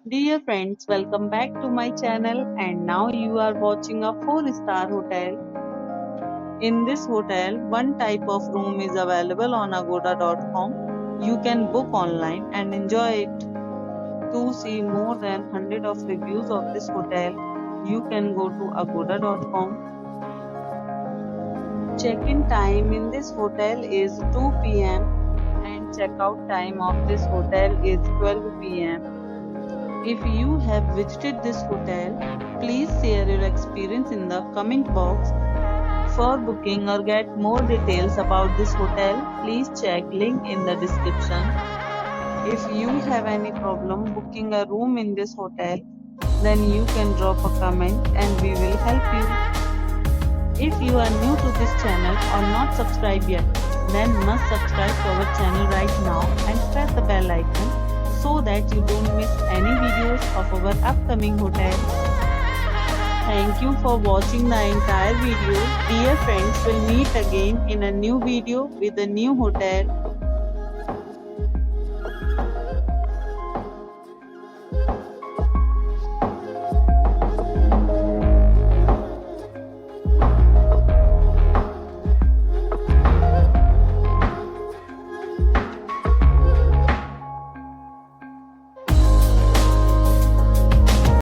Dear friends, welcome back to my channel and now you are watching a 4-star hotel. In this hotel, one type of room is available on agoda.com. You can book online and enjoy it. To see more than 100 of reviews of this hotel, you can go to agoda.com. Check-in time in this hotel is 2 p.m. and check-out time of this hotel is 12 p.m. If you have visited this hotel, please share your experience in the comment box. For booking or get more details about this hotel, please check link in the description. If you have any problem booking a room in this hotel, then you can drop a comment and we will help you. If you are new to this channel or not subscribed yet, then must subscribe to our channel right now and press the bell icon so that you don't miss any videos of our upcoming hotel. Thank you for watching the entire video. Dear friends, we'll meet again in a new video with a new hotel.